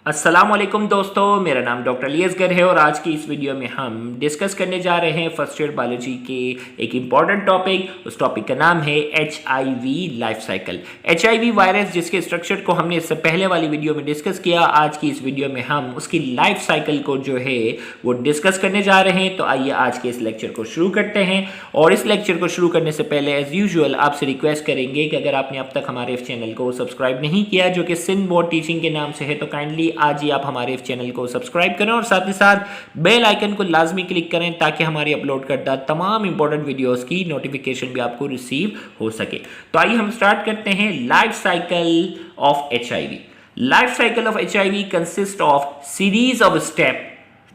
अस्सलाम वालेकुम दोस्तों, मेरा नाम डॉक्टर अली असगर है और आज की इस वीडियो में हम डिस्कस करने जा रहे हैं फर्स्ट ईयर बायोलॉजी के एक इम्पॉर्टेंट टॉपिक। उस टॉपिक का नाम है HIV life cycle. HIV virus जिसके स्ट्रक्चर को हमने इससे पहले वाली वीडियो में डिस्कस किया, आज की इस वीडियो में हम उसकी लाइफ साइकिल को जो है वो डिस्कस करने जा रहे हैं। तो आइए आज के इस लेक्चर को शुरू करते हैं। और इस लेक्चर को शुरू करने से पहले एज यूजुअल आपसे रिक्वेस्ट करेंगे कि अगर आपने अब तक हमारे इस चैनल को सब्सक्राइब नहीं किया जो कि सिंध बोर्ड टीचिंग के नाम से है, तो काइंडली आज ही आप हमारे इस चैनल को सब्सक्राइब करें और साथ ही साथ बेल आइकन को लाजमी क्लिक करें ताकि हमारी अपलोड करदा तमाम इंपॉर्टेंट वीडियोस की नोटिफिकेशन भी आपको रिसीव हो सके। तो आइए हम स्टार्ट करते हैं life cycle of HIV। Life cycle of HIV consist of series of step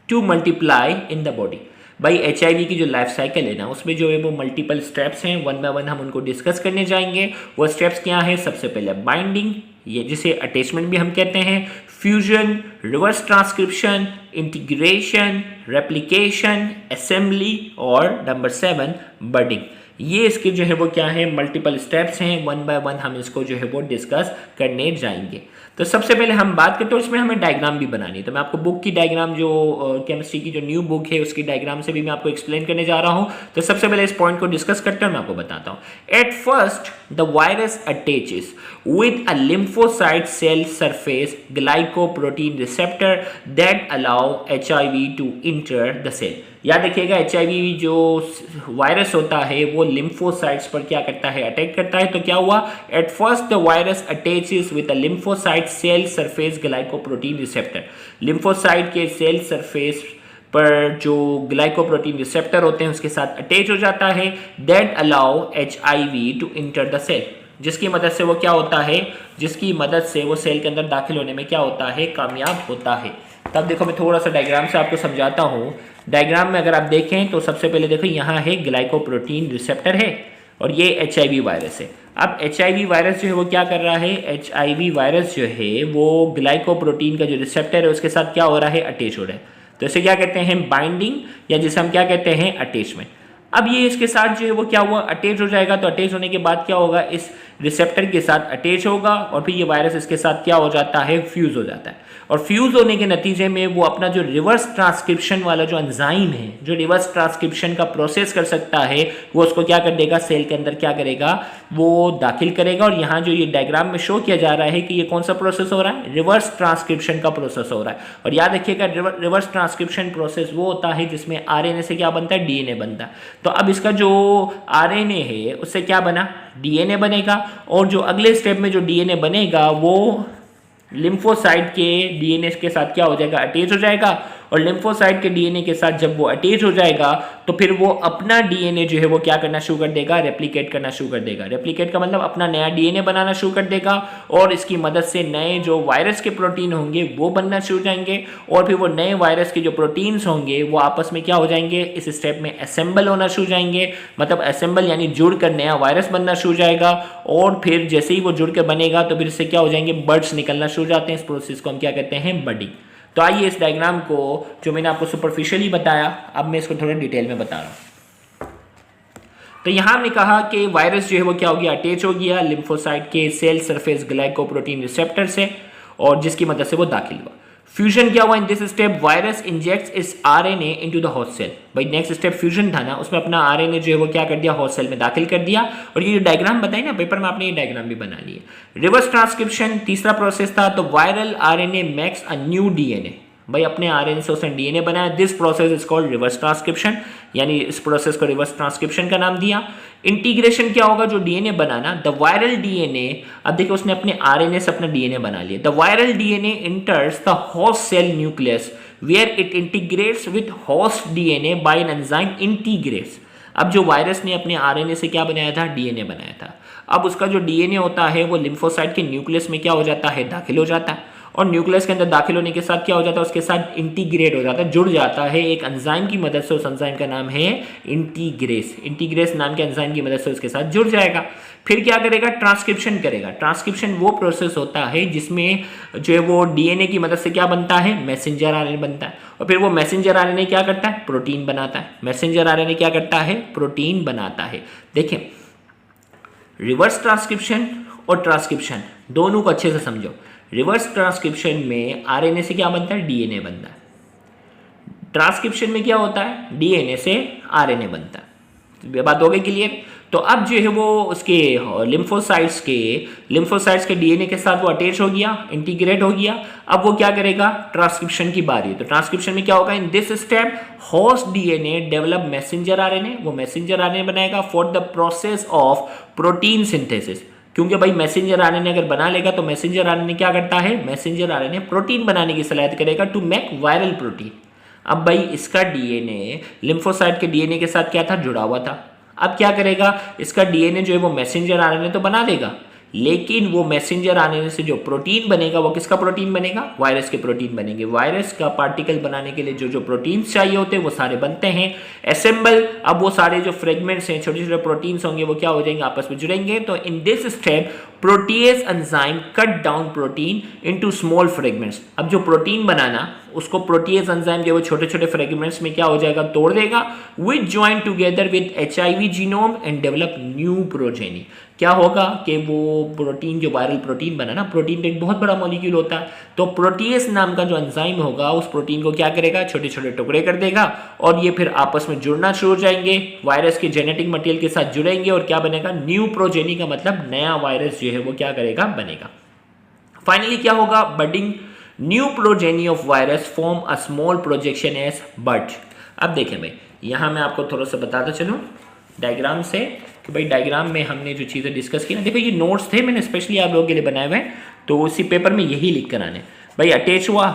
to multiply in the body. भाई HIV की जो लाइफ साइकिल है ना, उसमें जो है वो मल्टीपल स्टेप्स हैं, वन बाय वन हम उनको डिस्कस करने जाएंगे। वो स्टेप्स क्या हैं? सबसे पहले बाइंडिंग, ये जिसे अटैचमेंट भी हम कहते हैं, fusion, reverse transcription, integration, replication, assembly और नंबर 7 बडिंग। ये इसके जो है वो क्या है, मल्टीपल स्टेप्स हैं। वन बाय वन हम इसको जो है वो डिस्कस करने जाएंगे। तो सबसे पहले हम बात करते हैं, इसमें हमें डायग्राम भी बनानी है। तो मैं आपको बुक की डायग्राम, जो केमिस्ट्री की जो न्यू बुक है उसकी डायग्राम से भी मैं आपको एक्सप्लेन करने जा रहा हूं। तो सबसे पहले इस पॉइंट को डिस्कस करते हैं, मैं आपको बताता हूं। Eight first the virus attaches with a lymphocyte cell surface glycoprotein receptor that allow HIV to enter the cell। याद रखिएगा, HIV जो वायरस होता है वो लिम्फोसाइट्स पर क्या करता है, अटैक करता है। तो क्या हुआ? At first the virus attaches with a lymphocyte cell surface glycoprotein receptor. Lymphocyte के सेल सरफेस पर जो ग्लाइकोप्रोटीन रिसेप्टर होते हैं उसके साथ अटैच हो जाता है। That allow HIV to enter the cell, जिसकी मदद से वो क्या होता है, जिसकी मदद से वो सेल के अंदर दाखिल होने में क्या होता है, कामयाब होता है। तब देखो मैं थोड़ा सा डायग्राम से आपको समझाता हूँ। डायग्राम में अगर आप देखें तो सबसे पहले देखो यहाँ है ग्लाइकोप्रोटीन रिसेप्टर है और ये HIV वायरस है। अब HIV वायरस जो है वो क्या कर रहा है, HIV वायरस जो है वो ग्लाइकोप्रोटीन का जो रिसेप्टर है उसके साथ क्या हो रहा है, अटैच हो रहा है। तो इसे क्या कहते हैं, बाइंडिंग, या जिसे हम क्या कहते हैं, अटैचमेंट। अब ये इसके साथ जो है वो क्या हुआ, अटैच हो जाएगा। तो अटैच होने के बाद क्या होगा, इस रिसेप्टर के साथ अटैच होगा और फिर ये वायरस इसके साथ क्या हो जाता है, फ्यूज हो जाता है। और फ्यूज होने के नतीजे में वो अपना जो रिवर्स ट्रांसक्रिप्शन वाला जो एंजाइम है, जो रिवर्स ट्रांसक्रिप्शन का प्रोसेस कर सकता है, वो उसको क्या कर देगा, सेल के अंदर क्या करेगा, वो दाखिल करेगा। और यहाँ जो ये डायग्राम में शो किया जा रहा है कि ये कौन सा प्रोसेस हो रहा है, रिवर्स ट्रांसक्रिप्शन का प्रोसेस हो रहा है। और याद रखिएगा, रिवर्स ट्रांसक्रिप्शन प्रोसेस वो होता है जिसमें RNA से क्या बनता है, DNA बनता है। तो अब इसका जो RNA है उससे क्या बना, DNA बनेगा। और जो अगले स्टेप में जो DNA बनेगा वो लिम्फोसाइट के DNA के साथ क्या हो जाएगा, अटैच हो जाएगा। और लिम्फोसाइट के DNA के साथ जब वो अटैच हो जाएगा तो फिर वो अपना DNA जो है वो क्या करना शुरू कर देगा, रेप्लिकेट करना शुरू कर देगा। रेप्लिकेट का मतलब अपना नया DNA बनाना शुरू कर देगा और इसकी मदद से नए जो वायरस के प्रोटीन होंगे वो बनना शुरू हो जाएंगे। और फिर वो नए वायरस के जो प्रोटीन्स होंगे वो आपस में क्या हो जाएंगे, इस स्टेप में असेंबल होना शुरू हो जाएंगे। मतलब असेंबल यानी जुड़ कर नया वायरस बनना शुरू हो जाएगा। और फिर जैसे ही वो जुड़ कर बनेगा तो फिर इससे क्या हो जाएंगे, बर्ड्स निकलना शुरू हो जाते हैं। इस प्रोसेस को हम क्या कहते हैं, बडिंग। तो आइए इस डायग्राम को, जो मैंने आपको सुपरफिशियली बताया, अब मैं इसको थोड़ा डिटेल में बता रहा हूँ। तो यहाँ हमने कहा कि वायरस जो है वो क्या हो गया, अटैच हो गया लिम्फोसाइट के सेल सरफेस ग्लाइकोप्रोटीन रिसेप्टर से, और जिसकी मदद से वो दाखिल हुआ। फ्यूजन क्या हुआ, in this step virus injects its RNA into the host cell. भाई नेक्स्ट स्टेप फ्यूजन था ना, उसमें अपना RNA जो है वो क्या कर दिया, होस्ट सेल में दाखिल कर दिया। और ये जो डायग्राम बताई ना पेपर में, आपने ये डायग्राम भी बना ली है। रिवर्स ट्रांसक्रिप्शन तीसरा प्रोसेस था। तो viral RNA makes a new DNA। भाई अपने RNA से उसने DNA बनाया। This process is called reverse transcription, यानी इस प्रोसेस को रिवर्स ट्रांसक्रिप्शन का नाम दिया। इंटीग्रेशन क्या होगा, जो DNA banana, the viral DNA। अब देखिए उसने अपने RNA से अपना DNA बना लिया। The viral DNA enters the host cell nucleus where it integrates with host DNA by an enzyme integrase. अब जो वायरस ने अपने RNA से क्या बनाया था, DNA बनाया था। अब उसका जो DNA होता है वो लिम्फोसाइट के न्यूक्लियस में क्या हो जाता है, दाखिल हो जाता है। और न्यूक्लियस के अंदर दाखिल होने के साथ क्या हो जाता है, उसके साथ इंटीग्रेट हो जाता है, जुड़ जाता है एक एंजाइम की मदद से। उस एंजाइम का नाम है इंटीग्रेस। इंटीग्रेस नाम के एंजाइम की मदद से उसके साथ जुड़ जाएगा। फिर क्या करेगा, ट्रांसक्रिप्शन करेगा। ट्रांसक्रिप्शन वो प्रोसेस होता है जिसमें जो है वो DNA की मदद से क्या बनता है, मैसेंजर RNA बनता है। और फिर वो मैसेंजर RNA क्या करता है, प्रोटीन बनाता है। मैसेंजर RNA क्या करता है, प्रोटीन बनाता है। देखें, रिवर्स ट्रांसक्रिप्शन और ट्रांसक्रिप्शन दोनों को अच्छे से समझो। रिवर्स ट्रांसक्रिप्शन में आरएनए से क्या बनता है, डीएनए बनता है। ट्रांसक्रिप्शन में क्या होता है, डीएनए से आरएनए बनता है। तो ये बात हो गई क्लियर। तो अब जो है वो उसके लिम्फोसाइट्स के डीएनए के साथ वो अटैच हो गया, इंटीग्रेट हो गया। अब वो क्या करेगा, ट्रांसक्रिप्शन की बारी है। तो ट्रांसक्रिप्शन में क्या होगा, इन this step host DNA develop messenger RNA, वो मैसेंजर आरएनए बनाएगा for the process of protein synthesis. क्योंकि भाई मैसेंजर आरएनए अगर बना लेगा तो मैसेंजर आरएनए क्या करता है, मैसेंजर आरएनए प्रोटीन बनाने की सलाहियत करेगा टू मेक वायरल प्रोटीन। अब भाई इसका डीएनए लिम्फोसाइट के डीएनए के साथ क्या था, जुड़ा हुआ था। अब क्या करेगा, इसका डीएनए जो है वो मैसेंजर आरएनए तो बना देगा, लेकिन वो मैसेंजर आरएनए से जो प्रोटीन बनेगा वो किसका प्रोटीन बनेगा, वायरस के प्रोटीन बनेंगे। वायरस का पार्टिकल बनाने के लिए जो जो प्रोटीन्स चाहिए होते हैं वो सारे बनते हैं, असेंबल। अब वो सारे जो फ्रेगमेंट्स हैं, छोटे छोटे प्रोटीन्स होंगे, वो क्या हो जाएंगे, आपस में जुड़ेंगे। तो इन this step protease enzyme cut down protein into small fragments. अब जो प्रोटीन बनाना उसको प्रोटीएज एंजाइम जो वो छोटे छोटे फ्रेगमेंट्स में क्या हो जाएगा, तोड़ देगा, which join together with HIV genome and develop new progeny. क्या होगा कि वो प्रोटीन जो वायरल प्रोटीन बना ना, प्रोटीन का एक बहुत बड़ा मॉलिक्यूल होता है, तो प्रोटीएज नाम का जो एंजाइम होगा उस प्रोटीन को क्या करेगा, छोटे छोटे टुकड़े कर देगा और ये फिर आपस में जुड़ना शुरू हो जाएंगे, वायरस के जेनेटिक मटेरियल के साथ जुड़ेंगे और क्या बनेगा, न्यू प्रोजेनी का मतलब नया वायरस जो है वो क्या करेगा, बनेगा। फाइनली क्या होगा, budding new progeny of virus form a small projection as bud. अब देखें भाई, यहाँ मैं आपको थोड़ा सा बताता चलूँ डायग्राम से कि भाई डायग्राम में हमने जो चीज़ें डिस्कस की ना, देखो ये नोट्स थे मैंने स्पेशली आप लोगों के लिए बनाए हुए हैं, तो उसी पेपर में यही लिख कर आने। भाई अटैच हुआ,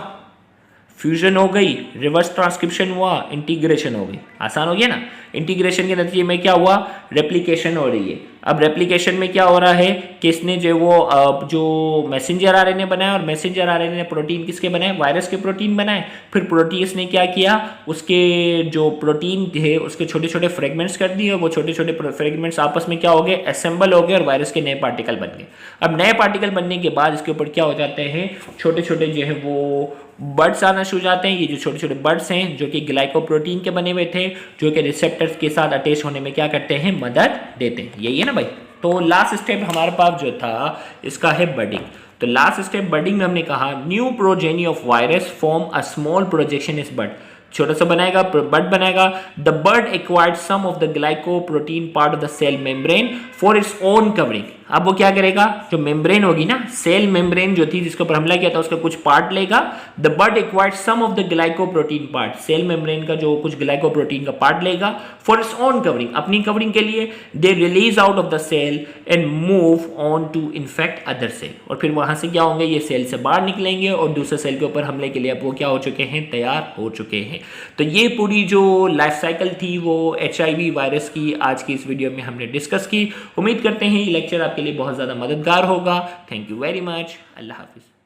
फ्यूजन हो गई, रिवर्स ट्रांसक्रिप्शन हुआ, इंटीग्रेशन हो गई, आसान हो गया ना। इंटीग्रेशन के नतीजे में क्या हुआ, रेप्लिकेशन हो रही है। अब रेप्लिकेशन में क्या हो रहा है कि इसने जो वो जो मैसेंजर आरएनए बनाया और मैसेंजर आरएनए ने प्रोटीन किसके बनाए, वायरस के प्रोटीन बनाए। फिर प्रोटीज ने क्या किया, उसके जो प्रोटीन थे उसके छोटे छोटे फ्रेगमेंट्स कर दिए और वो छोटे छोटे फ्रेगमेंट्स आपस में क्या हो गए, असेंबल हो गए और वायरस के नए पार्टिकल बन गए। अब नए पार्टिकल बनने के बाद इसके ऊपर क्या हो जाते हैं, छोटे छोटे जो है वो बर्ड्स आना शुरू जाते हैं। ये जो छोटे छोटे बर्ड्स हैं जो कि ग्लाइकोप्रोटीन के बने हुए थे, जो कि रिसेप्टर्स के साथ अटैच होने में क्या करते हैं, मदद देते हैं। यही है ना भाई। तो लास्ट स्टेप हमारे पास जो था इसका है बडिंग। तो लास्ट स्टेप बडिंग में हमने कहा new progeny of virus form a small projection is bud, छोटा सा बनाएगा, बड बनाएगा। The bud acquired some of the glycoprotein part of the cell membrane for its own covering. अब वो क्या करेगा, जो मेम्ब्रेन होगी ना, सेल मेम्ब्रेन जो थी जिसके ऊपर हमला किया था उसका कुछ पार्ट लेगा। The bud acquired some of the glycoprotein part, cell membrane का जो कुछ ग्लाइकोप्रोटीन का पार्ट लेगा फॉर इट्स ओन कवरिंग, अपनी कवरिंग के लिए। They release out of the cell and move on to infect other cell, और फिर वहां से क्या होंगे, ये सेल से बाहर निकलेंगे और दूसरे सेल के ऊपर हमले के लिए अब वो क्या हो चुके हैं, तैयार हो चुके हैं। तो ये पूरी जो लाइफ साइकिल थी वो HIV वायरस की आज की इस वीडियो में हमने डिस्कस की। उम्मीद करते हैं ये लेक्चर आपके लिए बहुत ज़्यादा मददगार होगा। Thank you very much. अल्लाह हाफिज़।